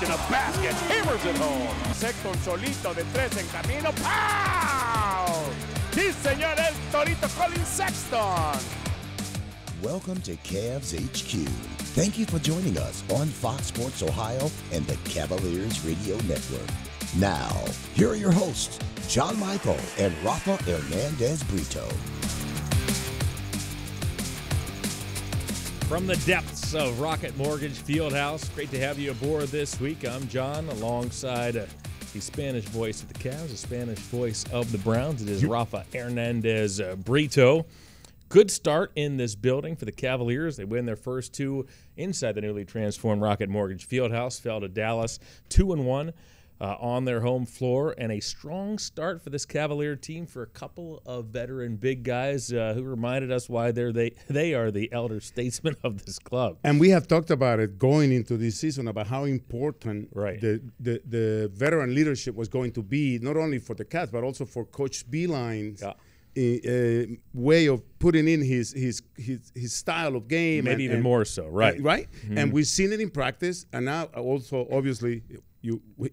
in a basket, hammers it home. Sexton solito de tres en camino. Pow! Sí, señor, el Torito Colin Sexton. Welcome to CavsHQ. Thank you for joining us on Fox Sports Ohio and the Cavaliers Radio Network. Now, here are your hosts, John Michael and Rafa Hernandez-Brito. From the depths of Rocket Mortgage Fieldhouse, great to have you aboard this week. I'm John, alongside the Spanish voice of the Cavs, the Spanish voice of the Browns. It is Rafa Hernandez-Brito. Good start in this building for the Cavaliers. They win their first two inside the newly transformed Rocket Mortgage Fieldhouse. Fell to Dallas 2-1 on their home floor, and a strong start for this Cavalier team for a couple of veteran big guys who reminded us why they are the elder statesmen of this club. And we have talked about it going into this season about how important Right. the veteran leadership was going to be, not only for the Cavs but also for Coach Beilein's way of putting in his style of game. Maybe even more so, right? Right. Mm-hmm. And we've seen it in practice, and now also obviously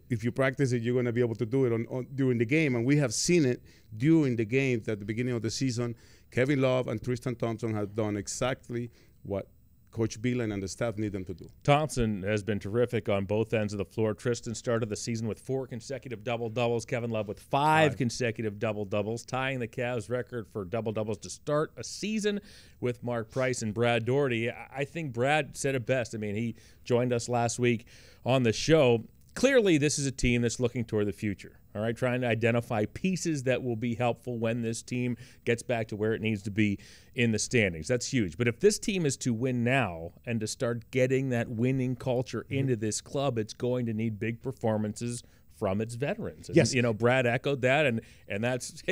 if you practice it, you're going to be able to do it on during the game. And we have seen it during the games at the beginning of the season. Kevin Love and Tristan Thompson have done exactly what Coach Beilein and the staff need them to do. Thompson has been terrific on both ends of the floor. Tristan started the season with 4 consecutive double-doubles. Kevin Love with 5 consecutive double-doubles, tying the Cavs record for double-doubles to start a season with Mark Price and Brad Daugherty. I think Brad said it best. I mean, he joined us last week on the show. Clearly, this is a team that's looking toward the future, all right, trying to identify pieces that will be helpful when this team gets back to where it needs to be in the standings. That's huge. But if this team is to win now and to start getting that winning culture into this club, it's going to need big performances from its veterans. And, yes. Brad echoed that, and that's,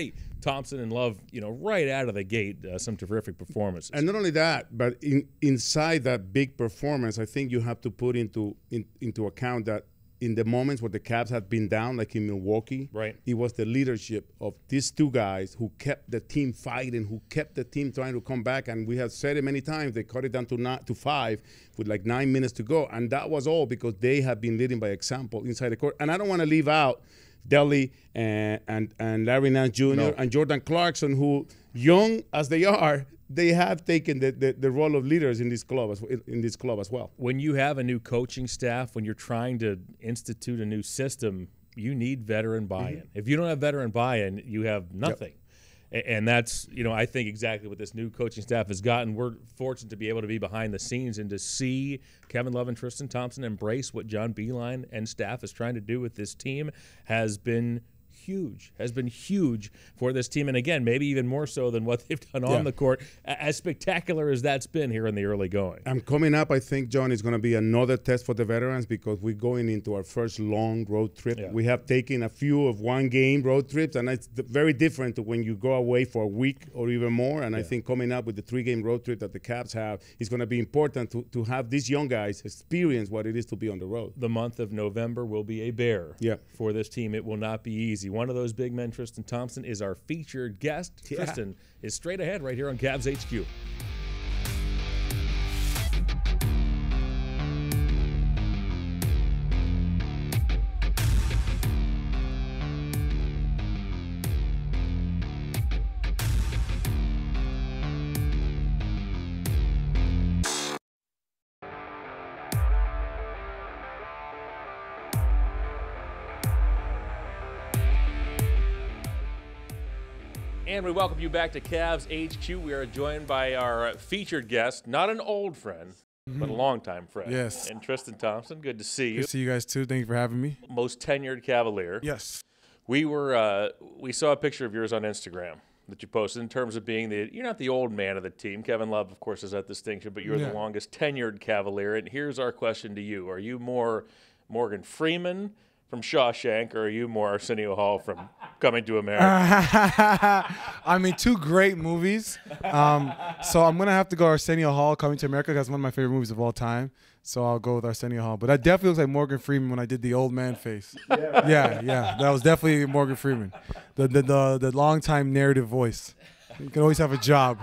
Thompson and Love, right out of the gate, some terrific performances. And not only that, but inside that big performance, I think you have to put into account that in the moments where the Cavs had been down, like in Milwaukee, right, it was the leadership of these two guys who kept the team fighting, who kept the team trying to come back. And we have said it many times, they cut it down to 5 with like 9 minutes to go. And that was all because they have been leading by example inside the court. And I don't want to leave out Deli and Larry Nance Jr. and Jordan Clarkson, who, young as they are, they have taken the role of leaders in this club as well. When you have a new coaching staff, when you're trying to institute a new system, you need veteran buy-in. Mm-hmm. If you don't have veteran buy-in, you have nothing. Yep. And that's, I think exactly what this new coaching staff has gotten. We're fortunate to be able to be behind the scenes and to see Kevin Love and Tristan Thompson embrace what John Beilein and staff is trying to do with this team has been huge for this team. And again, maybe even more so than what they've done on the court, as spectacular as that's been here in the early going. And coming up, I think, John, is going to be another test for the veterans because we're going into our first long road trip. Yeah. We have taken a few of one-game road trips, and it's very different to when you go away for a week or even more. And I think coming up with the 3-game road trip that the Cavs have is going to be important to have these young guys experience what it is to be on the road. The month of November will be a bear for this team. It will not be easy. One of those big men, Tristan Thompson, is our featured guest. Tristan is straight ahead right here on CavsHQ. And we welcome you back to CavsHQ. We are joined by our featured guest, not an old friend, but a longtime friend. Yes. And Tristan Thompson, good to see you. Good to see you guys too. Thank you for having me. Most tenured Cavalier. Yes. We saw a picture of yours on Instagram that you posted in terms of being you're not the old man of the team. Kevin Love, of course, is that distinction, but you're the longest tenured Cavalier. And here's our question to you. Are you more Morgan Freeman from Shawshank, or are you more Arsenio Hall from Coming to America? I mean, 2 great movies. So I'm going to have to go Arsenio Hall, Coming to America, because it's one of my favorite movies of all time. So I'll go with Arsenio Hall. But that definitely looks like Morgan Freeman when I did the old man face. Yeah. That was definitely Morgan Freeman. The long-time narrative voice. You can always have a job.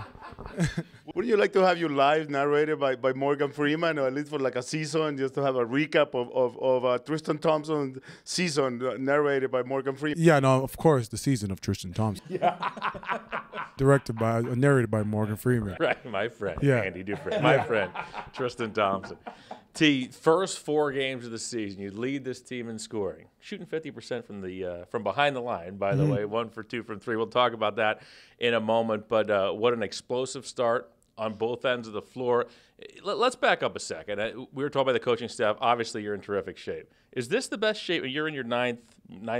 Would you like to have your live narrated by Morgan Freeman, or at least for like a season, just to have a recap of Tristan Thompson's season narrated by Morgan Freeman? Yeah, no, of course, the season of Tristan Thompson. Narrated by Morgan Freeman. Right, my friend, Yeah. Andy Dufresne. My friend, Tristan Thompson. T, first 4 games of the season, you lead this team in scoring, shooting 50% from behind the line, by the way, 1 for 2 from 3. We'll talk about that in a moment, but what an explosive start on both ends of the floor. Let's back up a second. We were told by the coaching staff, obviously you're in terrific shape. Is this the best shape? You're in your ninth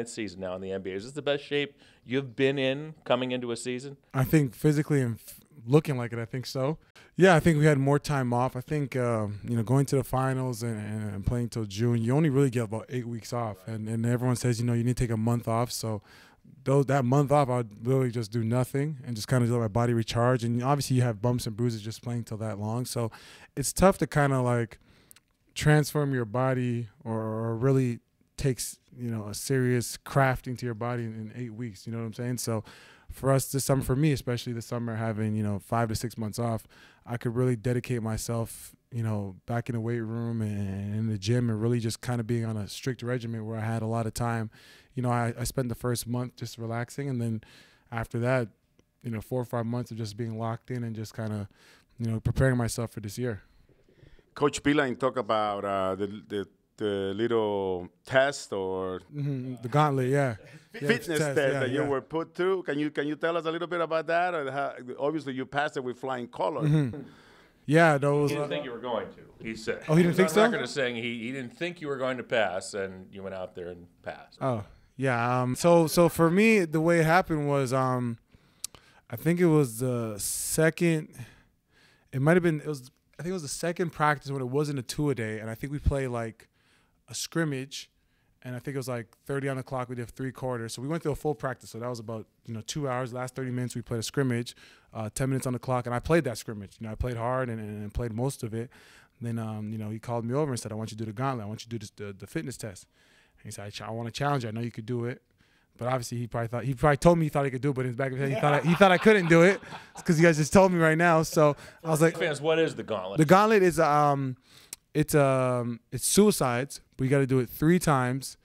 season now in the NBA. Is this the best shape you've been in coming into a season? I think physically and looking like it, I think so. Yeah, I think we had more time off. I think, going to the finals and playing till June, you only really get about 8 weeks off. And everyone says, you need to take a month off. So that month off, I'd literally just do nothing and just kind of let my body recharge. And obviously you have bumps and bruises just playing till that long. So it's tough to kind of like transform your body or really takes, a serious crafting to your body in 8 weeks. You know what I'm saying? So for us this summer, for me especially this summer, having 5 to 6 months off, I could really dedicate myself, back in the weight room and in the gym, and really just kind of being on a strict regimen where I had a lot of time. I spent the first month just relaxing, and then after that, 4 or 5 months of just being locked in and just kind of, preparing myself for this year. Coach Beeline talk about the little test or the gauntlet, yeah. fitness test that you were put through. Can you tell us a little bit about that? Or how, obviously, you passed it with flying colors. Yeah, those. He didn't think you were going to, he said. Oh, he didn't think so? On record as saying he didn't think you were going to pass, and you went out there and passed. Oh, yeah. So for me, the way it happened was, I think it was the second. It might have been. I think it was the second practice when it wasn't a 2-a-day, and I think we played like a scrimmage, and I think it was like 30 on the clock. We did 3 quarters, so we went through a full practice. So that was about 2 hours. Last 30 minutes we played a scrimmage, 10 minutes on the clock, and I played that scrimmage. I played hard and played most of it. Then he called me over and said, "I want you to do the gauntlet. I want you to do the fitness test." And he said, "I want to challenge you. I know you could do it." But obviously he probably told me he thought he could do it, but in his back of his head he thought I couldn't do it. It's because you guys just told me right now. So I was like, Fans, what is the gauntlet? The gauntlet is it's suicides, but you got to do it 3 times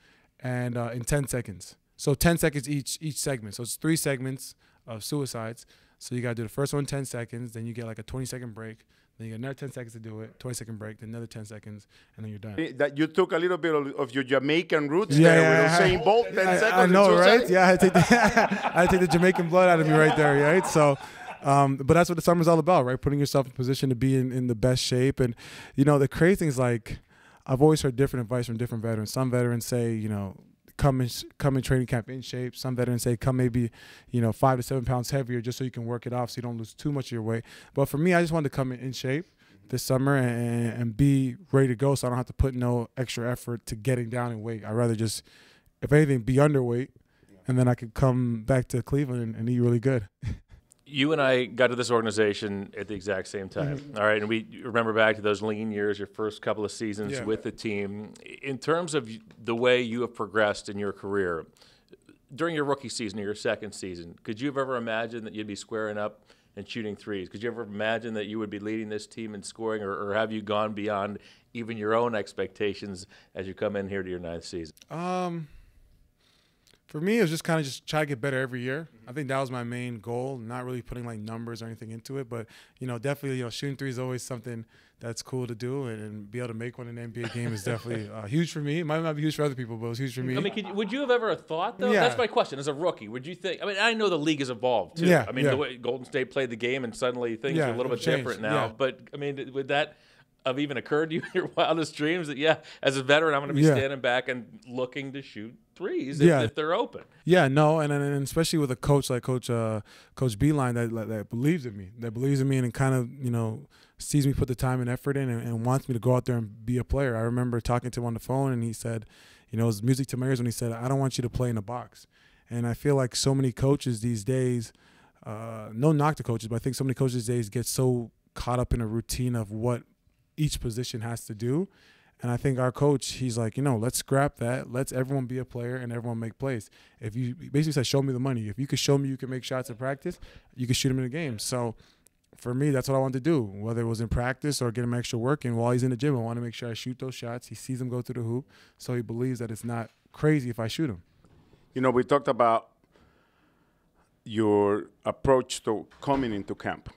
and in 10 seconds. So 10 seconds each segment. So it's 3 segments of suicides. So you got to do the first one 10 seconds, then you get like a 20-second break. Then you get another 10 seconds to do it, 20-second break, then another 10 seconds, and then you're done. That you took a little bit of your Jamaican roots there with Usain Bolt, 10 seconds. I know, right? Yeah, I had to take the Jamaican blood out of me right there, right? So, but that's what the summer's all about, right? Putting yourself in position to be in the best shape. And, the crazy thing is, like, I've always heard different advice from different veterans. Some veterans say, come in training camp in shape. Some veterans say come maybe 5 to 7 pounds heavier just so you can work it off so you don't lose too much of your weight. But for me, I just wanted to come in shape this summer and be ready to go so I don't have to put no extra effort to getting down in weight. I'd rather just, if anything, be underweight, and then I could come back to Cleveland and eat really good. You and I got to this organization at the exact same time, all right? And we remember back to those lean years, your first couple of seasons with the team. In terms of the way you have progressed in your career, during your rookie season or your second season, could you have ever imagined that you'd be squaring up and shooting threes? Could you ever imagine that you would be leading this team in scoring, or have you gone beyond even your own expectations as you come in here to your 9th season? For me, it was just kind of just try to get better every year. I think that was my main goal, not really putting like numbers or anything into it. But, definitely, shooting threes is always something that's cool to do, and be able to make one in an NBA game is definitely huge for me. It might not be huge for other people, but it was huge for me. I mean, would you have ever thought, though? Yeah. That's my question. As a rookie, would you think – I mean, I know the league has evolved, too. Yeah, I mean, the way Golden State played the game, and suddenly things are a little bit different now. Yeah. But, I mean, would that have even occurred to you in your wildest dreams that, as a veteran, I'm going to be standing back and looking to shoot threes if they're open? Yeah, no, and especially with a coach like Coach Beeline that believes in me, and kind of, sees me put the time and effort in and wants me to go out there and be a player. I remember talking to him on the phone, and he said, it was music to my ears when he said, "I don't want you to play in a box." And I feel like so many coaches these days, no knock to coaches, but I think so many coaches these days get so caught up in a routine of what each position has to do. And I think our coach, he's like, let's scrap that. Let's everyone be a player and everyone make plays. If you basically said, show me the money. If you could show me you can make shots in practice, you can shoot them in the game. So for me, that's what I want to do, whether it was in practice or get him extra work. And while he's in the gym, I want to make sure I shoot those shots. He sees them go through the hoop, so he believes that it's not crazy if I shoot him. You know, we talked about your approach to coming into camp.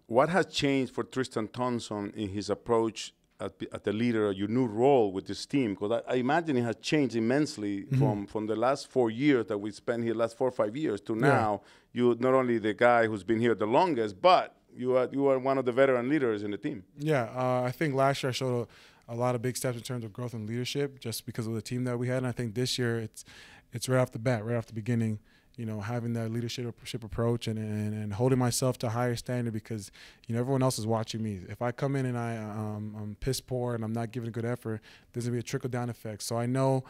What has changed for Tristan Thompson in his approach at the leader, your new role with this team? Because I imagine it has changed immensely from the last 4 years that we spent here, last 4 or 5 years, to now. You're not only the guy who's been here the longest, but you are one of the veteran leaders in the team. Yeah, I think last year I showed a lot of big steps in terms of growth and leadership just because of the team that we had. And I think this year it's right off the bat, right off the beginning, you know, having that leadership approach and holding myself to a higher standard because, you know, everyone else is watching me. If I come in and I'm piss poor and I'm not giving a good effort, there's going to be a trickle-down effect. So I know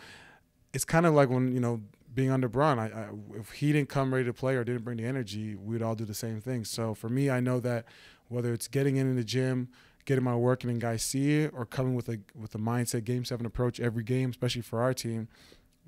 it's kind of like when, you know, being under Bron, if he didn't come ready to play or didn't bring the energy, we'd all do the same thing. So for me, I know that whether it's getting in the gym, getting my work in and guys see it, or coming with a mindset Game 7 approach every game, especially for our team,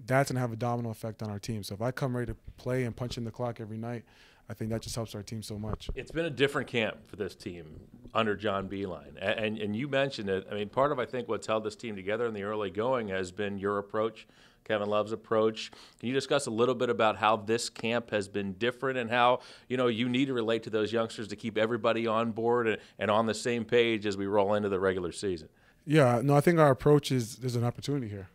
that's going to have a domino effect on our team. So if I come ready to play and punch in the clock every night, I think that just helps our team so much. It's been a different camp for this team under John Beilein. And you mentioned it. I mean, part of, I think, what's held this team together in the early going has been your approach, Kevin Love's approach. Can you discuss a little bit about how this camp has been different and how, you know, you need to relate to those youngsters to keep everybody on board and on the same page as we roll into the regular season? Yeah, no, I think our approach is there's an opportunity here.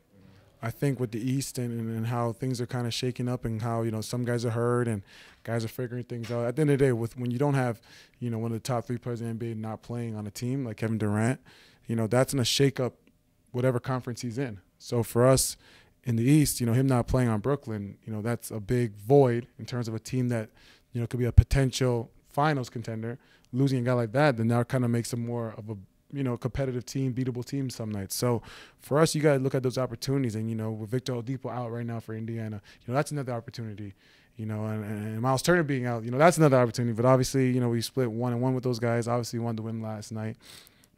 I think with the East and how things are kind of shaking up and how, you know, some guys are hurt and guys are figuring things out. At the end of the day, when you don't have, you know, one of the top 3 players in the NBA not playing on a team like Kevin Durant, you know, that's going to shake up whatever conference he's in. So for us in the East, you know, him not playing on Brooklyn, you know, that's a big void in terms of a team that, you know, could be a potential finals contender. Losing a guy like that, then that kind of makes him more of a, you know, competitive team, beatable team some nights. So for us, you got to look at those opportunities. And, you know, with Victor Oladipo out right now for Indiana, you know, that's another opportunity. You know, and Miles Turner being out, you know, that's another opportunity. But obviously, you know, we split 1-1 with those guys. Obviously, wanted to win last night.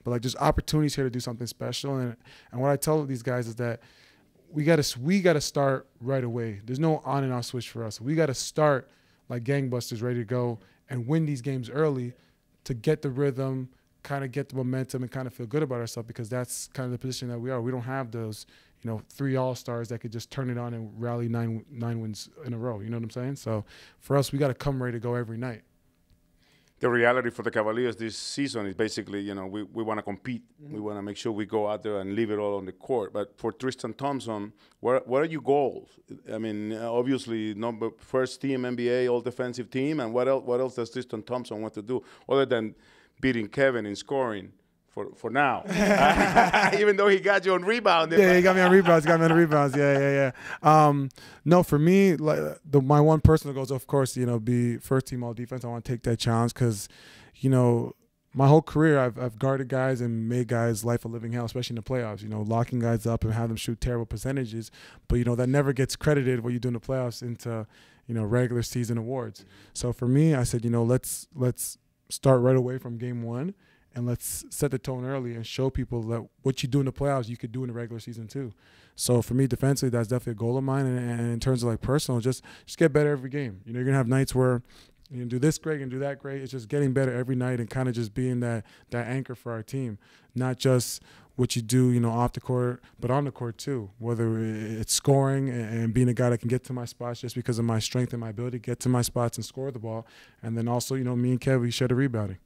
But, like, there's opportunities here to do something special. And what I tell these guys is that we got to start right away. There's no on and off switch for us. We got to start like gangbusters, ready to go and win these games early to get the rhythm, kind of get the momentum and kind of feel good about ourselves because that's kind of the position that we are. We don't have those, you know, 3 all-stars that could just turn it on and rally nine wins in a row. You know what I'm saying? So for us, we got to come ready to go every night. The reality for the Cavaliers this season is basically, you know, we want to compete. We want to make sure we go out there and leave it all on the court. But for Tristan Thompson, what are your goals? I mean, obviously, first team NBA, all-defensive team. And what else does Tristan Thompson want to do other than beating Kevin in scoring for now? Even though he got you on rebound. Yeah, he got me on rebounds. Yeah. No, for me, like my one personal goal is, of course, you know, be first team all defense. I want to take that challenge because, you know, my whole career I've guarded guys and made guys' life a living hell, especially in the playoffs. You know, locking guys up and have them shoot terrible percentages. But, you know, that never gets credited what you do in the playoffs into, you know, regular season awards. So for me, I said, you know, let's start right away from game 1. And let's set the tone early and show people that what you do in the playoffs, you could do in the regular season too. So for me, defensively, that's definitely a goal of mine. And in terms of like personal, just get better every game. You know, you're gonna have nights where you can do this great and do that great. It's just getting better every night and kind of just being that anchor for our team, not just what you do, you know, off the court, but on the court too. Whether it's scoring and being a guy that can get to my spots just because of my strength and my ability to get to my spots and score the ball, and then also, you know, me and Kev, we share the rebounding.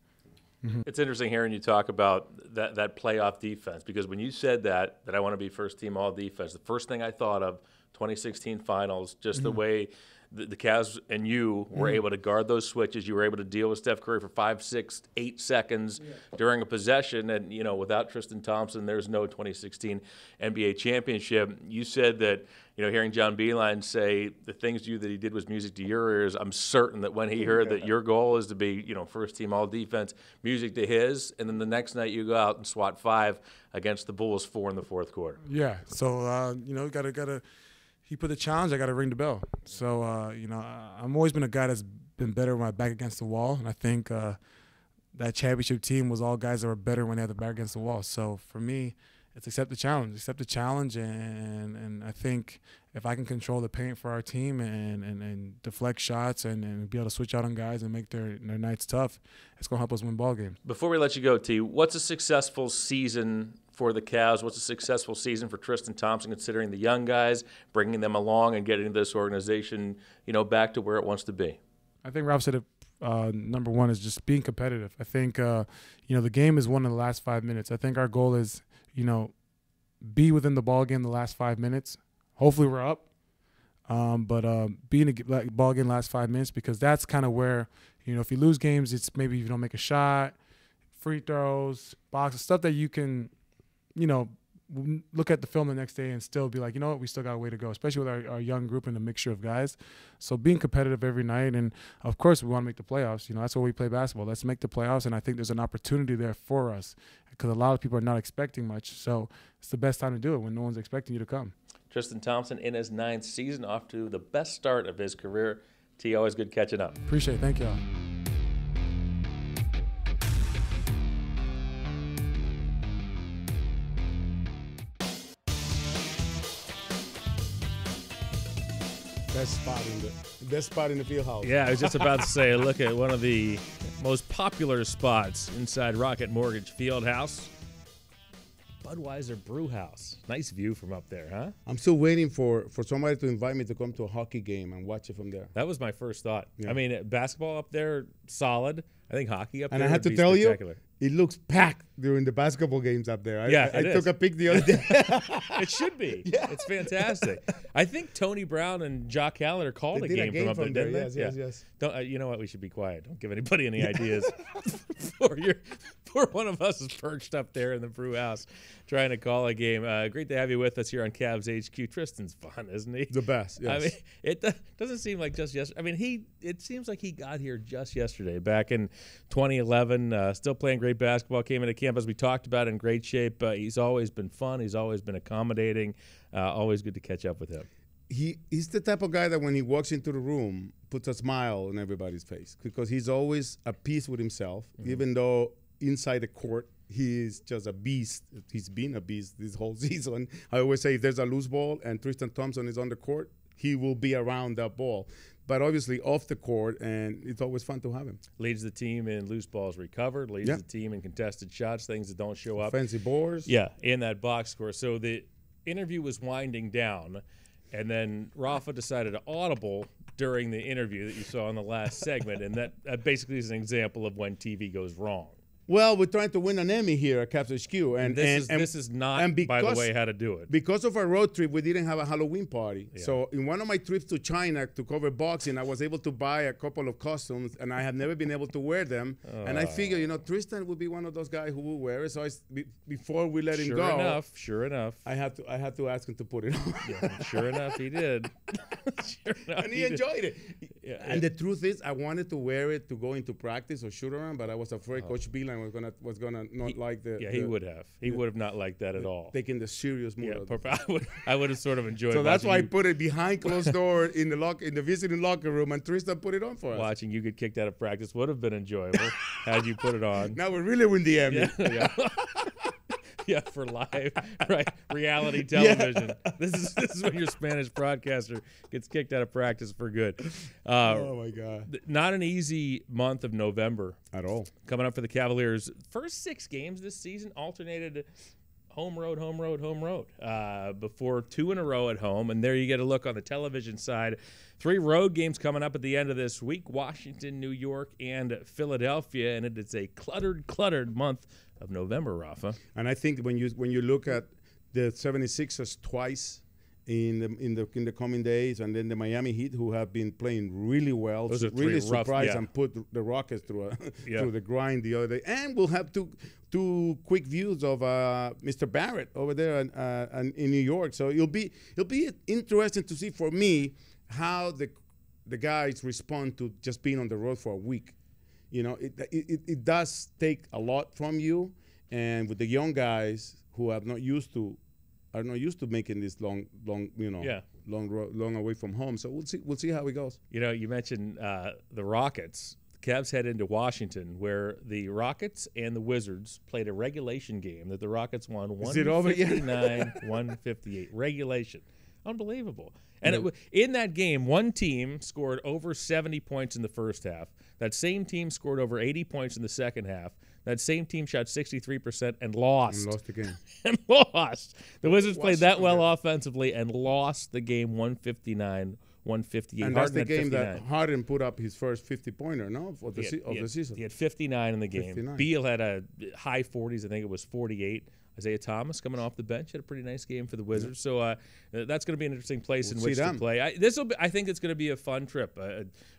Mm-hmm. It's interesting hearing you talk about that playoff defense because when you said that I want to be first team all defense, the first thing I thought of 2016 finals, just the way the Cavs and you were able to guard those switches. You were able to deal with Steph Curry for 5, 6, 8 seconds during a possession. And, you know, without Tristan Thompson, there's no 2016 NBA championship. You said that, you know, hearing John Beilein say the things that he did was music to your ears. I'm certain that when he heard that your goal is to be, you know, first team all defense, music to his. And then the next night you go out and swat 5 against the Bulls 4 in the fourth quarter. Yeah. So, you know, gotta. He put the challenge, I got to ring the bell. So, you know, I've always been a guy that's been better with my back against the wall. And I think that championship team was all guys that were better when they had their back against the wall. So, for me, it's accept the challenge. And I think if I can control the paint for our team and deflect shots and be able to switch out on guys and make their nights tough, it's going to help us win ball games. Before we let you go, T, what's a successful season for the Cavs? What's a successful season for Tristan Thompson, considering the young guys, bringing them along and getting this organization, back to where it wants to be? I think Rafa said it. Number one is just being competitive. I think, the game is won in the last 5 minutes. I think our goal is, be within the ball game the last 5 minutes. Hopefully we're up, but be in the ball game the last 5 minutes, because that's kind of where, if you lose games, it's maybe if you don't make a shot, free throws, boxes, stuff that you can, look at the film the next day and still be like, we still got a way to go, especially with our young group and the mixture of guys. So being competitive every night, and of course we want to make the playoffs. That's why we play basketball. Let's make the playoffs, and I think there's an opportunity there for us because a lot of people are not expecting much. So it's the best time to do it when no one's expecting you to come. Tristan Thompson in his 9th season, off to the best start of his career. T, always good catching up. Appreciate it. Thank y'all. Best spot in the field house. Yeah, I was just about to say, look at one of the most popular spots inside Rocket Mortgage Fieldhouse. Budweiser Brew House. Nice view from up there, huh? I'm still waiting for somebody to invite me to come to a hockey game and watch it from there. That was my first thought. Yeah. I mean, basketball up there, solid. I think hockey up there and I had would to be tell spectacular. It looks packed during the basketball games up there. I it took a pic the other day. It should be. Yeah. It's fantastic. I think Tony Brown and Jock Callender called a game from up there, didn't they? Yes. Don't, you know what? We should be quiet. Don't give anybody any ideas. Poor one of us is perched up there in the brew house trying to call a game. Great to have you with us here on CavsHQ. Tristan's fun, isn't he? The best, yes. I mean, it doesn't seem like just yesterday. I mean, it seems like he got here just yesterday, back in 2011. Still playing great basketball. Came into camp, as we talked about, in great shape. He's always been fun. He's always been accommodating. Always good to catch up with him. He's the type of guy that when he walks into the room, puts a smile on everybody's face, because he's always at peace with himself, even though inside the court he's just a beast. He's been a beast this whole season. I always say if there's a loose ball and Tristan Thompson is on the court, he will be around that ball. But obviously off the court, and it's always fun to have him. Leads the team in loose balls recovered, leads the team in contested shots, things that don't show up. Fancy boards. Yeah, in that box score. So the interview was winding down, and then Rafa decided to audible during the interview that you saw in the last segment, and that basically is an example of when TV goes wrong. Well, we're trying to win an Emmy here at CavsHQ, and this is not, by the way, how to do it. Because of our road trip, we didn't have a Halloween party. Yeah. So in one of my trips to China to cover boxing, I was able to buy a couple of costumes, and I have never been able to wear them. And I figured, Tristan would be one of those guys who will wear it. So before we let him go, sure enough, I had to ask him to put it on. Yeah, sure enough, he did. And he enjoyed it. Yeah, and the truth is, I wanted to wear it to go into practice or shoot around, but I was afraid Coach Beeline was gonna not like the. Yeah, he would have. He would have not liked that at all. Taking the serious mood. Yeah, I would have sort of enjoyed. So that's why I put it behind closed door in the visiting locker room, and Tristan put it on for us. Watching you get kicked out of practice would have been enjoyable had you put it on. Now we're really winning the Emmy. Yeah. Yeah, for live, right? Reality television. Yeah. This is when your Spanish broadcaster gets kicked out of practice for good. Oh my God! Not an easy month of November at all. Coming up for the Cavaliers. First 6 games this season alternated home road, home road, home road. Before 2 in a row at home, and there you get a look on the television side. 3 road games coming up at the end of this week: Washington, New York, and Philadelphia, and it is a cluttered month of November, Rafa. And I think when you look at the 76ers twice in the coming days, and then the Miami Heat, who have been playing really well, those are really surprised rough, and put the Rockets through the grind the other day. And we'll have two quick views of Mr. Barrett over there in New York. So it'll be interesting to see for me how the guys respond to just being on the road for a week. It does take a lot from you, and with the young guys who are not used to making this long away from home. So we'll see how it goes. You mentioned the Rockets. The Cavs head into Washington, where the Rockets and the Wizards played a regulation game that the Rockets won 159-158. Regulation. Unbelievable. And in that game, one team scored over 70 points in the first half. That same team scored over 80 points in the second half. That same team shot 63% and lost. And lost the game. And lost. The Wizards played that well offensively and lost the game 159-158. And that's the game that Harden put up his first 50-pointer, no, of the season. He had 59 in the game. 59. Beal had a high 40s. I think it was 48. Isaiah Thomas coming off the bench had a pretty nice game for the Wizards. Yeah. So that's going to be an interesting place in which to play. I think it's going to be a fun trip.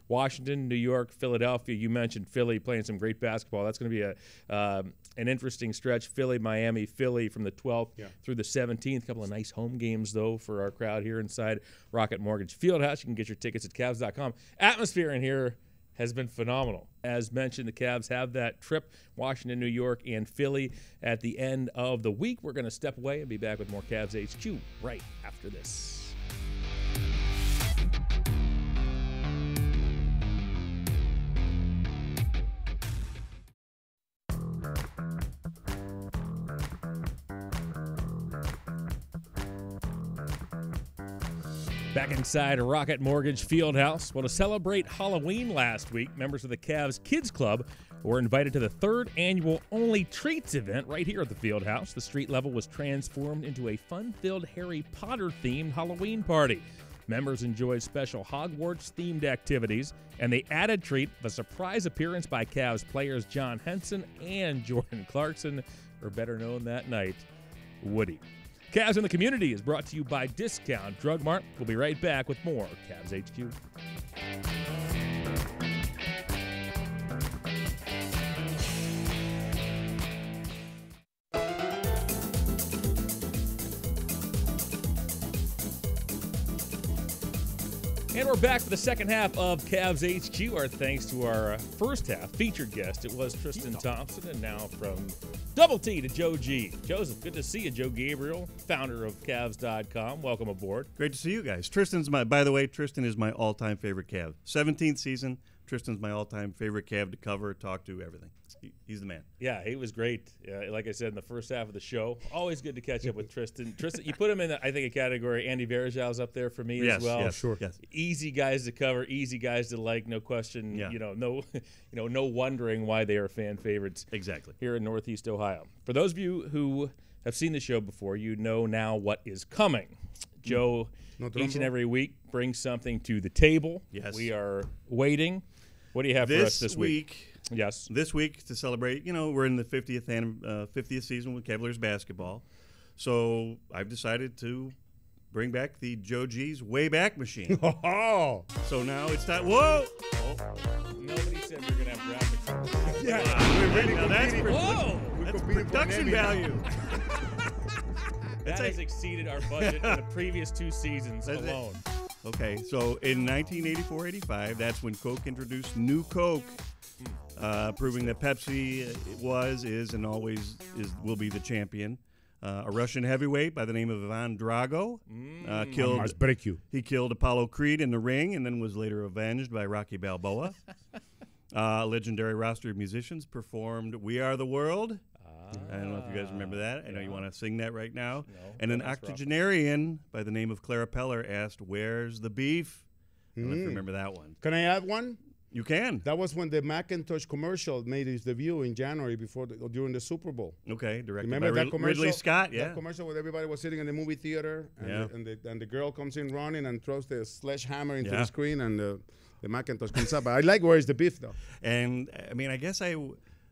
Washington, New York, Philadelphia. You mentioned Philly playing some great basketball. That's going to be an interesting stretch. Philly, Miami, Philly from the 12th through the 17th. A couple of nice home games, though, for our crowd here inside Rocket Mortgage Fieldhouse. You can get your tickets at Cavs.com. Atmosphere in here has been phenomenal. As mentioned, the Cavs have that trip, Washington, New York, and Philly at the end of the week. We're going to step away and be back with more Cavs HQ right after this. Back inside a Rocket Mortgage Fieldhouse. Well, to celebrate Halloween last week, members of the Cavs Kids Club were invited to the 3rd annual Only Treats event right here at the Fieldhouse. The street level was transformed into a fun-filled Harry Potter-themed Halloween party. Members enjoyed special Hogwarts-themed activities, and the added treat of a surprise appearance by Cavs players John Henson and Jordan Clarkson, or better known that night, Woody. Cavs in the Community is brought to you by Discount Drug Mart. We'll be right back with more Cavs HQ. And we're back for the second half of Cavs HQ. Our thanks to our first half featured guest. It was Tristan Thompson, and now from Double T to Joe G. Joseph, good to see you. Joe Gabriel, founder of Cavs.com. Welcome aboard. Great to see you guys. By the way, Tristan is my all-time favorite Cav. 17th season, Tristan's my all-time favorite Cav to cover, talk to, everything. He's the man. Yeah, he was great. Like I said in the first half of the show, always good to catch up with Tristan. Tristan, you put him in, I think, a category. Andy Varejau's up there for me as well. Yes, sure. Yes. Easy guys to cover, easy guys to like, no question. Yeah. No wondering why they are fan favorites. Exactly. Here in Northeast Ohio. For those of you who have seen the show before, you know now what is coming. Joe, each and every week, brings something to the table. Yes. We are waiting. What do you have for us this week? Yes. This week to celebrate, we're in the 50th season with Cavaliers basketball. So I've decided to bring back the Joe G's Wayback Machine. Oh! So now it's time. Whoa! Nobody said we were going to have graphics. Yeah. Wow. That's production value. That has exceeded our budget in the previous 2 seasons alone. Okay, so in 1984-85, that's when Coke introduced New Coke, proving that Pepsi is, and always will be the champion. A Russian heavyweight by the name of Ivan Drago killed Apollo Creed in the ring and then was later avenged by Rocky Balboa. Legendary roster of musicians performed We Are the World. I don't know if you guys remember that. I know you want to sing that right now. No, and an octogenarian by the name of Clara Peller asked, "Where's the beef?" I don't know if you remember that one. Can I add one? You can. That was when the Macintosh commercial made its debut in January during the Super Bowl. Okay, directed Remember by that commercial? Ridley Scott, yeah. That commercial where everybody was sitting in the movie theater, and, and the girl comes in running and throws the sledgehammer into the screen, and the Macintosh comes up. I like Where's the Beef, though. And, I mean, I guess I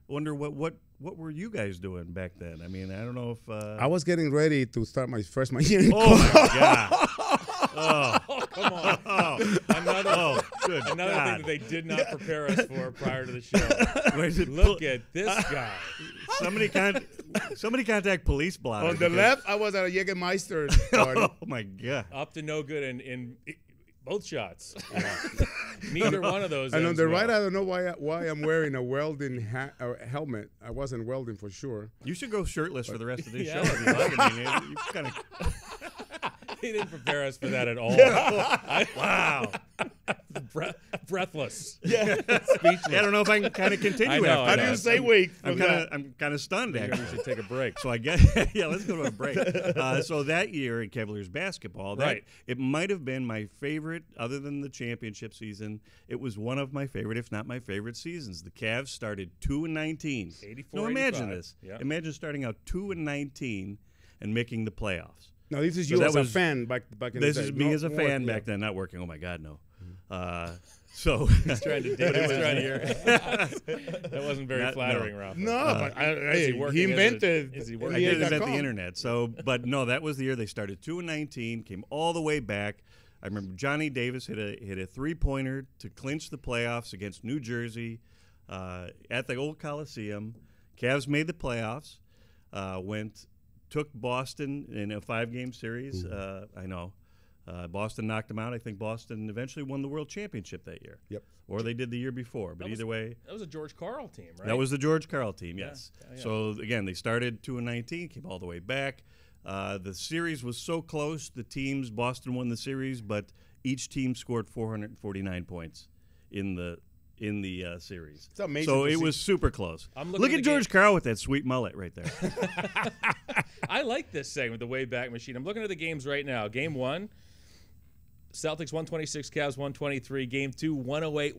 wonder what were you guys doing back then? I mean, I don't know if... I was getting ready to start my freshman year in college. Oh, my God. Oh, come on. Another thing that they did not prepare us for prior to the show. Look at this guy. Somebody contact police blotter. On the left, I was at a Jägermeister party. Oh, my God. Up to no good in both shots. Neither one of those. And on the right, I don't know why I'm wearing a welding helmet. I wasn't welding for sure. You should go shirtless for the rest of this show. If you like. I mean, you kind of... He didn't prepare us for that at all. Wow. Breathless. Yeah. Speechless. I don't know if I can kind of continue. I know, after I that. know. How do you say wait? I'm kind of stunned. Maybe Actually. we should take a break. So I guess let's go to a break. So that year in Cavaliers basketball, it might have been my favorite, other than the championship season. It was one of my favorite, if not my favorite, seasons. The Cavs started 2-19. 84, Now imagine 85. this. Yeah. Imagine starting out 2-19 and making the playoffs. Now this is So you that as a was- fan back in the day. This is me No as a more- fan yeah. back then, not working. Oh my God, no. So Trying to dig his trying to hear. That wasn't very Not- flattering, no. Rafa. No, but he working he as a- invented. is he I working did invent the NBA.com. internet. So, but no, that was the year they started 2-19, came all the way back. I remember Johnny Davis hit a 3-pointer to clinch the playoffs against New Jersey at the old Coliseum. Cavs made the playoffs. Took Boston in a 5-game series. I know. Boston knocked them out. I think Boston eventually won the World Championship that year. Yep. Or they did the year before. But either way, That was a George Karl team, right? that was the George Karl team, yes. Yeah. So, again, they started 2-19, came all the way back. The series was so close. The teams, Boston won the series, but each team scored 449 points in the series. It's amazing So to it see. was super close. I'm looking Look at at the George Karl with that sweet mullet right there. I like this segment, the Wayback Machine. I'm looking at the games right now. Game 1, Celtics 126, Cavs 123. Game 2, 108-106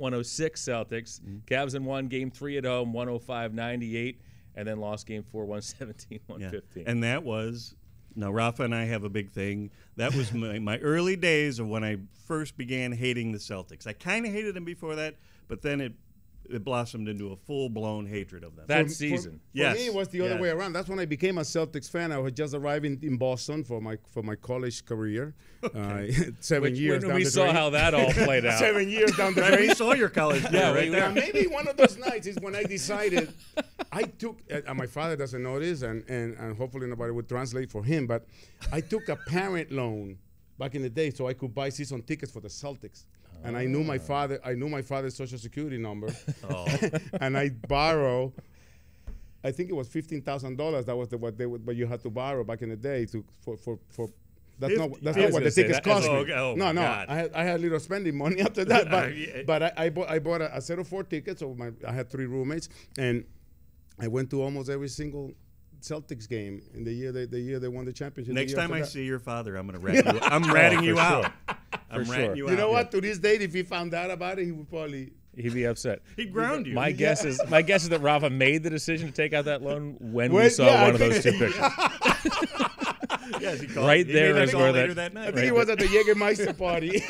Celtics. Cavs in 1. Game 3 at home, 105-98. And then lost Game 4, 117-115. Yeah. And that was, now Rafa and I have a big thing. That was my early days of when I first began hating the Celtics. I kind of hated them before that, but then it blossomed into a full-blown hatred of them. That For season. Yes. me, it was the other Yes. way around. That's when I became a Celtics fan. I was just arriving in Boston for my college career. 7 years When down we the saw drain. how that all played out. 7 years down the Right, we drain. saw your college career right there. Maybe one of those nights is when I decided I took, and my father doesn't know this, and hopefully nobody would translate for him, but I took a parent loan back in the day so I could buy season tickets for the Celtics. And I knew my father's social security number, and I borrow. I think it was $15,000. That was what you had to borrow back in the day for. That's not what the tickets cost me. No, God. I had little spending money after that, but I bought a set of 4 tickets. So I had 3 roommates, and I went to almost every single Celtics game in the year they won the championship. Next the year time after I that. see your father, I'm going to rat you. I'm ratting you out. I'm For ratting sure. you You out. know what? To this day, if he found out about it, he would probably. He'd be upset. He'd ground you. My guess is that Rafa made the decision to take out that loan when we Well, saw yeah, one I of those two think- pictures. Yes, he called. Right he there made that is call where later that- that I night. think he was at the Jägermeister party.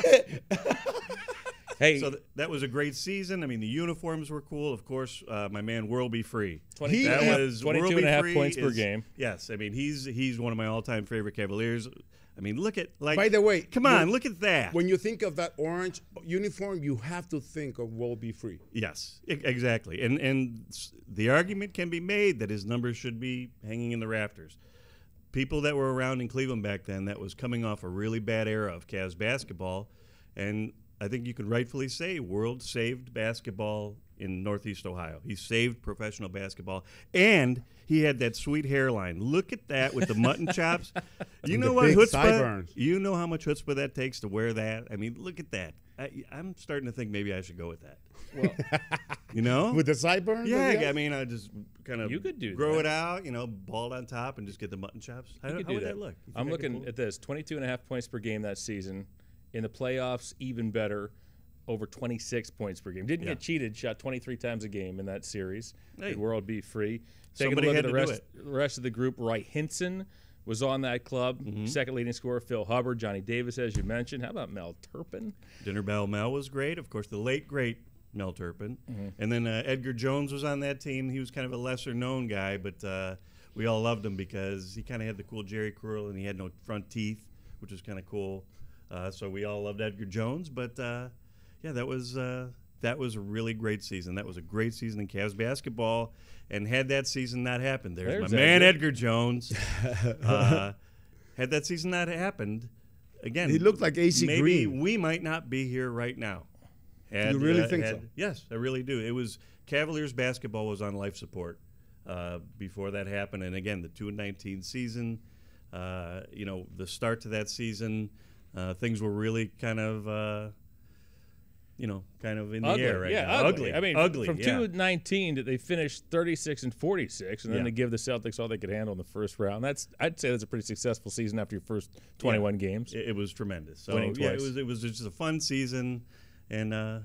Hey, So that was a great season. I mean, the uniforms were cool. Of course, my man World Be Free. 22 That was 22 World and Be a half Free points per is- game. Yes, I mean he's one of my all-time favorite Cavaliers. I mean, look at By the way, come on, look at that. when you think of that orange uniform, you have to think of Will Be Free. Yes, exactly. And the argument can be made that his numbers should be hanging in the rafters. People that were around in Cleveland back then, that was coming off a really bad era of Cavs basketball, and I think you could rightfully say World saved basketball in Northeast Ohio. He saved professional basketball, and he had that sweet hairline. Look at that with the mutton chops. You And know the what big chutzpah? sideburns. You know how much chutzpah that takes to wear that? I mean, look at that. I'm starting to think maybe I should go with that. well, You know? With the sideburns? Yeah, I mean, I just kind of You could do grow that. it out, bald on top, and just get the mutton chops. How you could would do that look? You think I'm I could looking pull it? at this: 22 and a half points per game that season. In the playoffs, even better, over 26 points per game. Didn't Yeah. get cheated. Shot 23 times a game in that series. Hey. Did World Be Free? Taking Somebody a look had at to do the rest of the group. Roy Hinson was on that club. Mm-hmm. Second leading scorer, Phil Hubbard, Johnny Davis, as you mentioned. How about Mel Turpin? Dinner Bell Mel was great. Of course, the late, great Mel Turpin. Mm-hmm. And then Edgar Jones was on that team. He was kind of a lesser-known guy, but we all loved him because he kind of had the cool Jerry curl, and he had no front teeth, which was kind of cool. So we all loved Edgar Jones. But, yeah, that was a really great season. That was a great season in Cavs basketball. And had that season not happened, there's my man Edgar Jones. Had that season not happened, again, He looked like AC maybe Green. we might not be here right now. You really think so? Yes, I really do. It was Cavaliers basketball was on life support before that happened, and again, the 2-19 season. The start to that season, things were really kind of kind of in ugly. the air right yeah, now. Ugly. I mean, ugly. From 2-19, they finished 36-46, and then Yeah. they give the Celtics all they could handle in the first round. I'd say that's a pretty successful season after your first 21 games. It was tremendous. So Winning twice. it was just a fun season, and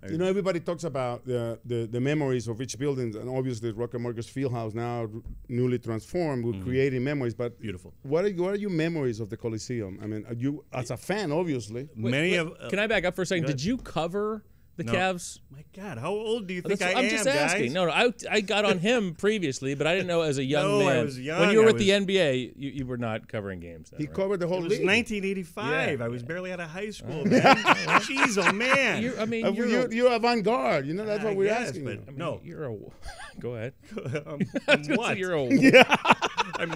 Everybody talks about the memories of each building, and obviously Rocket Mortgage Fieldhouse now newly transformed. We're creating memories, but beautiful. What are your memories of the Coliseum? I mean, you as a fan, obviously. Can I back up for a second? go ahead. Did you cover the Cavs? My God, how old do you think I am, I'm just asking. guys? No, I got on him previously, but I didn't know as a young man. I was young. When you were with the NBA, you were not covering games then, He right? covered the whole It was league. 1985. Yeah. I was barely out of high school, man. Jeez, oh man. You're avant-garde. That's what I we're guess, asking. but you. no. You're a. Go ahead. What? You're a.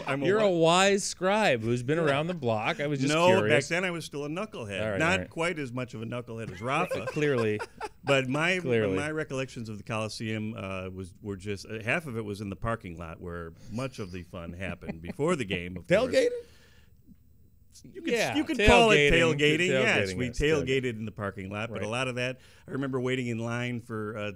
I'm You're a what? wise scribe who's been around the block. I was just No, curious. back then I was still a knucklehead. All right, Not all right. quite as much of a knucklehead as Rafa. Clearly. But my Clearly. recollections of the Coliseum were just half of it was in the parking lot where much of the fun happened before the game. Of course. Tailgating? You could call it tailgating. tailgating. Yes, Tailgating, we yes, tailgated in the parking lot, but Right. a lot of that, I remember waiting in line for,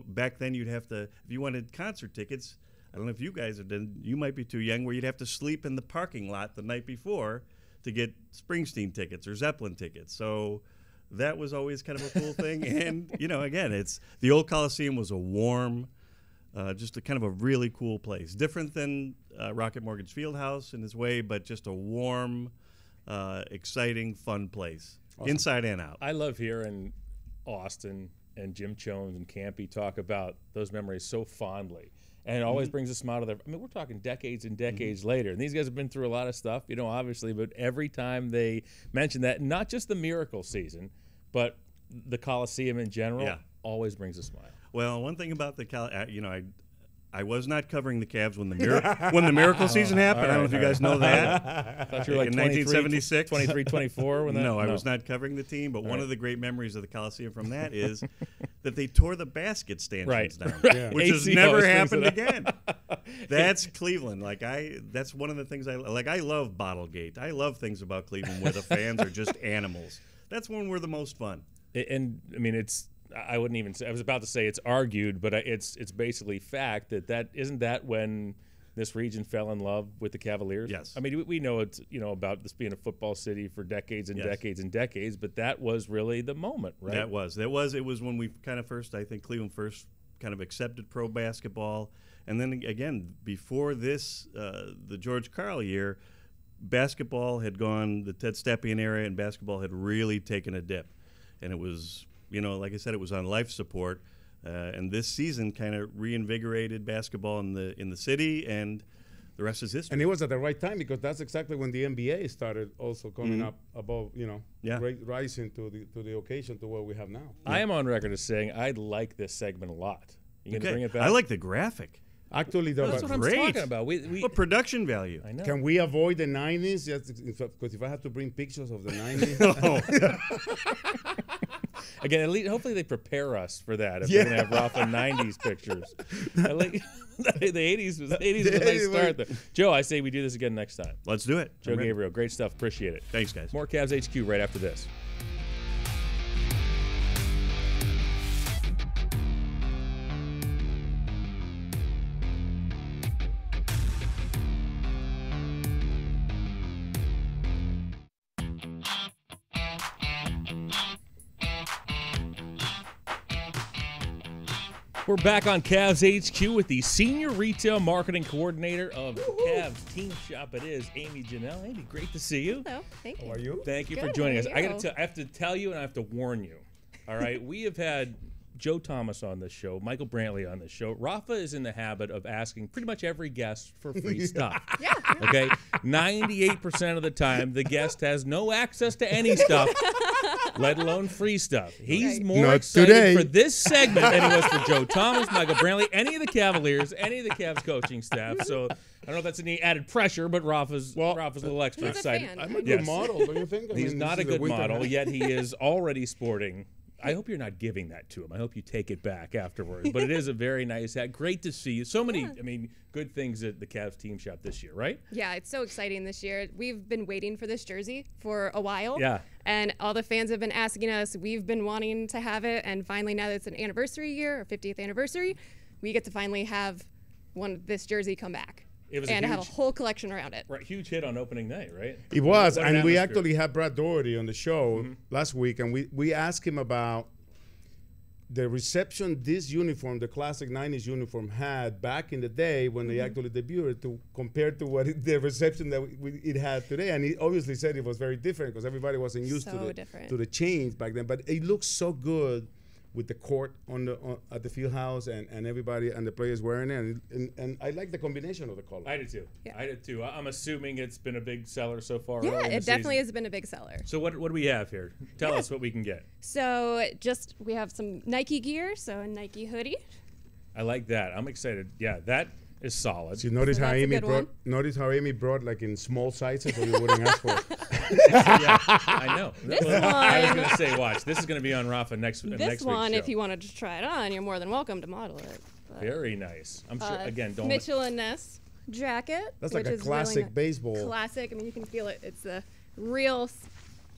back then you'd have to, if you wanted concert tickets, I don't know if you guys have done, you might be too young, where you'd have to sleep in the parking lot the night before to get Springsteen tickets or Zeppelin tickets. So that was always kind of a cool thing. And, again, the old Coliseum was a warm, just a kind of a really cool place. Different than Rocket Mortgage Fieldhouse in its way, but just a warm, exciting, fun place, inside and out. I love hearing Austin and Jim Jones and Campy talk about those memories so fondly. And it always brings a smile to their. I mean, we're talking decades and decades later, and these guys have been through a lot of stuff, obviously. But every time they mention that, not just the miracle season, but the Coliseum in general, always brings a smile. Well, one thing about I was not covering the Cavs when the miracle season happened. I don't know if you guys know that. I thought you were like in 1976, 23, 24 when that. No, I was not covering the team. But one of the great memories of the Coliseum from that is that they tore the basket stanchions down, which has AC never always brings happened it again. That's Cleveland. That's one of the things I like. I love Bottlegate. I love things about Cleveland where the fans are just animals. That's when we're the most fun. And I mean, I wouldn't even say. I was about to say it's argued, but it's basically fact that isn't that when this region fell in love with the Cavaliers. Yes. I mean, we know it's about this being a football city for decades and decades and decades, but that was really the moment, right? It was when we kind of first, I think Cleveland first kind of accepted pro basketball, and then again before this, the George Karl year, basketball had gone the Ted Stepien era, and basketball had really taken a dip, and it was. Like I said, it was on life support, and this season kind of reinvigorated basketball in the city, and the rest is history. And it was at the right time because that's exactly when the NBA started also coming up above, rising to the occasion to what we have now. I am on record as saying I like this segment a lot. You gonna bring it back? I like the graphic. Actually, that's what I'm talking about. What production value? I know. Can we avoid the 90s? Because if I have to bring pictures of the 90s. Again, at least hopefully they prepare us for that. If they're going to have Rafa 90s pictures. I like, the 80s was a nice start there. Joe, I say we do this again next time. Let's do it. Joe Gabriel, great stuff. Appreciate it. Thanks, guys. More CavsHQ right after this. We're back on CavsHQ with the Senior Retail Marketing Coordinator of the Cavs Team Shop. It is Amy Janelle. Amy, great to see you. Hello, thank you. How are you? Thank you Good, for joining us. how are I you? have to tell you and I have to warn you. All right, we have had Joe Thomas on this show, Michael Brantley on this show. Rafa is in the habit of asking pretty much every guest for free stuff. Yeah. Okay, 98% of the time, the guest has no access to any stuff, let alone free stuff. He's Right. more Not excited today. for this segment than he was for Joe Thomas, Michael Brantley, any of the Cavaliers, any of the Cavs coaching staff. So I don't know if that's any added pressure, but Rafa's a little extra He's a excited. fan. I'm a good Yes. model, don't you think? He's not a good model, yet he is already sporting I hope you're not giving that to him. I hope you take it back afterwards. But it is a very nice hat. Great to see you. So many, I mean, good things at the Cavs team shop this year, right? Yeah, it's so exciting this year. We've been waiting for this jersey for a while. Yeah. And all the fans have been asking us. We've been wanting to have it. And finally, now that it's an anniversary year, our 50th anniversary, we get to finally have this jersey come back. And have a whole collection around it. Right, huge hit on opening night, right? It was, and we actually had Brad Doherty on the show last week, and we asked him about the reception this uniform, the classic 90s uniform, had back in the day when they actually debuted compared to the reception that it had today. And he obviously said it was very different because everybody wasn't used to the change back then. But it looks so good with the court at the field house and everybody and the players wearing it, and I like the combination of the colors. I did too. Yeah. I did too. I'm assuming it's been a big seller so far. Yeah, it definitely has been a big seller. So what do we have here? Tell us what we can get. So we have some Nike gear, so a Nike hoodie. I like that. I'm excited. Yeah, that is solid. So you notice how Amy brought like in small sizes, so you wouldn't ask for it. Yeah, I know. I was going to say, watch. This is going to be on Rafa next week's show. If you wanted to try it on, you're more than welcome to model it. But, very nice. I'm sure. Again, don't. Mitchell and Ness jacket. That's like a classic really baseball. Classic. I mean, you can feel it. It's a real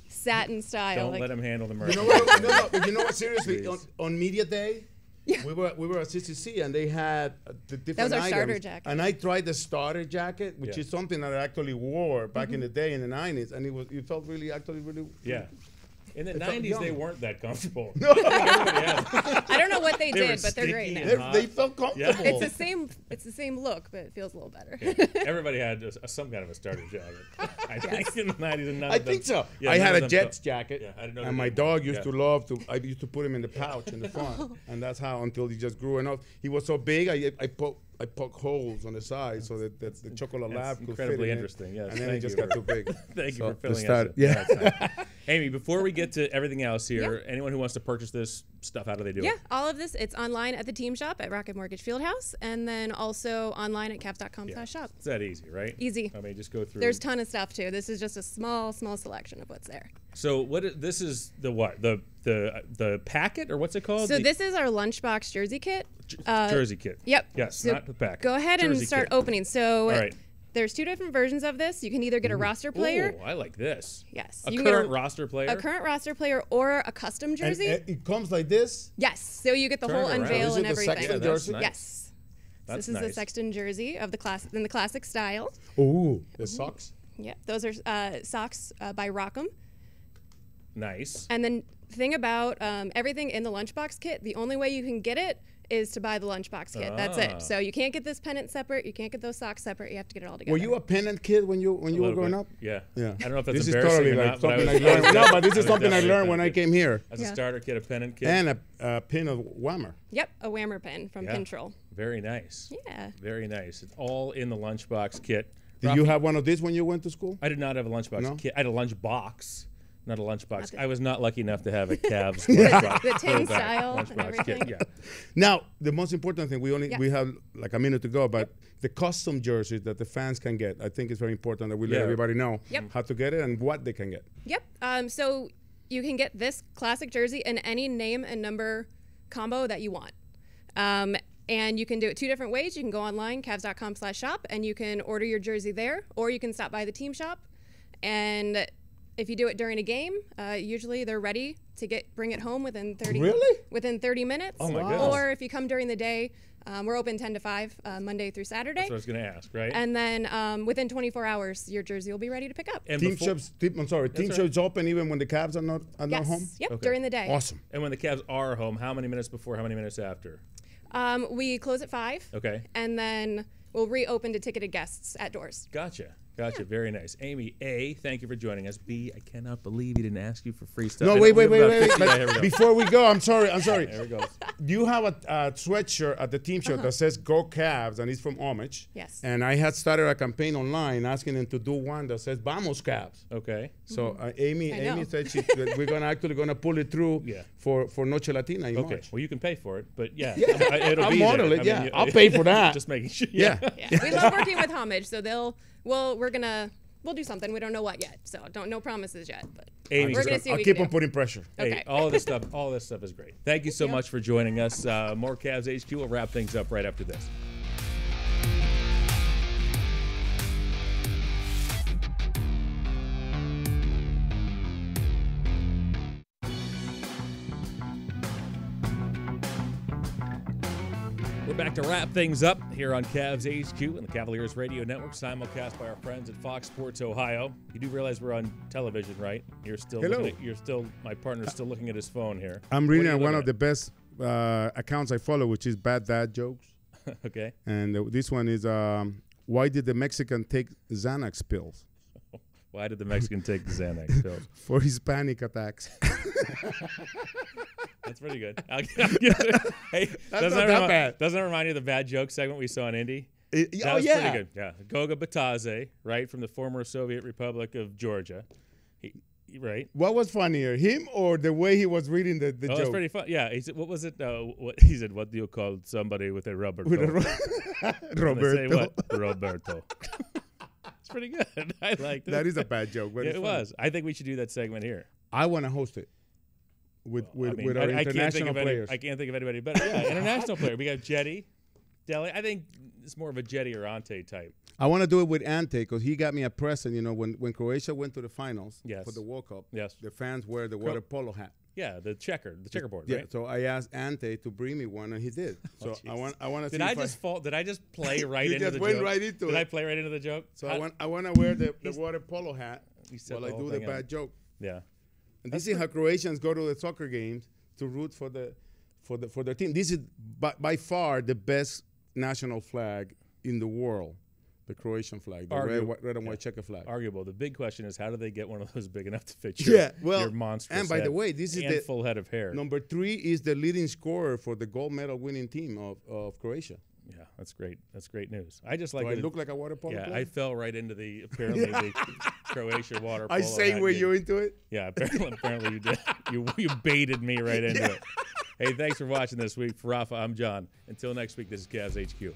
satin style. Don't let him handle the merch. You know what? You know what? Seriously, on Media Day. Yeah. We were at CCC and they had the different That was our items. starter jacket. And I tried the starter jacket, which is something that I actually wore back in the day in the 90s, and it felt really. Yeah. In the 90s, they weren't that comfortable. No. I don't know what they did, but they're great now. They felt comfortable. Yeah. It's the same look, but it feels a little better. Yeah. Everybody had some kind of a starter jacket. I think in the 90s, and I think so. Yeah, I had a Jets jacket, I didn't know and my dog used to love to. I used to put him in the pouch in the front, and that's how until he just grew enough. He was so big, I poke holes on the side so that the chocolate lab could fit in. Incredibly interesting, yes. And then it just got too big. Thank you for filling us in. Yeah. Nice. Amy, before we get to everything else here, anyone who wants to purchase this stuff, how do they do it? Yeah, all of this, it's online at the team shop at Rocket Mortgage Fieldhouse, and then also online at Cavs.com/shop. It's that easy, right? Easy. I mean, just go through. There's a ton of stuff, too. This is just a small selection of what's there. So this is the what? The packet, or what's it called? So this is our lunchbox jersey kit. Jersey kit. Yep. Yes, so not the packet. Go ahead and start opening. So all right. There's two different versions of this. You can either get a roster player. Oh, I like this. Yes. A current roster player? A current roster player or a custom jersey. And it comes like this? Yes. So you get the whole unveil and everything. Is it the Sexton jersey? Nice. Yes. That's this is the Sexton jersey of the classic style. Ooh, the socks? Yep. Those are socks by Rockham. Nice. And then the thing about everything in the lunchbox kit, the only way you can get it is to buy the lunchbox kit. That's it. So you can't get this pennant separate. You can't get those socks separate. You have to get it all together. Were you a pennant kid when you were growing up? Yeah. Yeah. I don't know if that's this is embarrassing totally or like not, something I learned. No, but this is something I learned when I came here. As a starter kit, a pennant kit. And a pin of Whammer. Yep, a Whammer pin from Pintrol. Very nice. Yeah. Very nice. It's all in the lunchbox kit. Did you have one of these when you went to school? I did not have a lunchbox kit. I had a lunchbox. Not a lunchbox. I was not lucky enough to have a Cavs the tin style and everything. Yeah. Now, the most important thing, we have like a minute to go, but the custom jerseys that the fans can get, I think it's very important that we let everybody know how to get it and what they can get. Yep. So you can get this classic jersey in any name and number combo that you want. And you can do it two different ways. You can go online, Cavs.com/shop, and you can order your jersey there, or you can stop by the team shop. And if you do it during a game, usually they're ready to bring it home within 30 minutes. Oh my goodness. Or if you come during the day, we're open 10 to 5 Monday through Saturday. That's what I was going to ask, right? And then within 24 hours, your jersey will be ready to pick up. And team shops open even when the Cavs are not home? Yep, during the day. Awesome. And when the Cavs are home, how many minutes before, how many minutes after? We close at 5. Okay. And then we'll reopen to ticketed guests at doors. Gotcha. Very nice. Amy, A, thank you for joining us. B, I cannot believe he didn't ask you for free stuff. No, wait. Before we go, I'm sorry. There we go. You have a sweatshirt at the team shop that says Go Cavs, and it's from Homage. Yes. And I had started a campaign online asking them to do one that says Vamos Cavs. Okay. So Amy said we're actually going to pull it through for Noche Latina in March. Well, you can pay for it, but I'll model it, I'll pay for that. Just making sure. We love working with Homage, so we're gonna we'll do something. We don't know what yet, so no promises yet. But Amy, we're gonna see what I'll we keep can on do. putting pressure. Hey, Okay. all this stuff is great. Thank you so much for joining us. More Cavs HQ. We'll wrap things up right after this. We're back to wrap things up here on Cavs HQ and the Cavaliers Radio Network, simulcast by our friends at Fox Sports Ohio. You do realize we're on television, right? You're still Hello. My partner's still looking at his phone here. I'm What reading are you one looking of the best accounts I follow, which is Bad Dad Jokes. at? Okay. And this one is, why did the Mexican take Xanax pills? Why did the Mexican take the Xanax pills? For his panic attacks. That's pretty good. I'll give it. Hey, That's not that bad. Doesn't that remind you of the bad joke segment we saw in Indy? That was pretty good. Yeah, Goga Bataze, right, from the former Soviet Republic of Georgia. Right. What was funnier, him or the way he was reading the Oh, joke? it's pretty fun. Yeah, he said, what was it? He said, what do you call somebody with a rubber toe? Roberto. Say what? Roberto. It's pretty good. I liked it. That is a bad joke. But Yeah, it's it funny. was. I think we should do that segment here. I want to host it with our international players. I can't think of anybody better. Yeah, international player. We got Jetty, Deli. I think it's more of a Jetty or Ante type. I want to do it with Ante because he got me a present. You know, when Croatia went to the finals Yes. for the World Cup, Yes. the fans wear the water polo hat. Yeah, the checkerboard, Yeah, right? so I asked Ante to bring me one, and he did. So I want to see. Did I just fall? Did I just play right You into just the went joke? right into Did it. I play right into the joke? So I want to wear the water polo hat You set while I the whole do the thing up. bad joke. Yeah. And this is how Croatians go to the soccer games to root for their team. This is by far the best national flag in the world, the Croatian flag, the red and white checker flag. Arguable. The big question is, how do they get one of those big enough to fit your monstrous and by head the way, this is and the full head of hair. Number 3 is the leading scorer for the gold medal winning team of Croatia. Yeah, that's great. That's great news. I just like Do I it. look like a water polo Yeah, player? I fell right into the Croatia water polo. I segue you into it? Yeah, apparently you did. You baited me right into it. Hey, thanks for watching this week. For Rafa, I'm John. Until next week, this is Cavs HQ.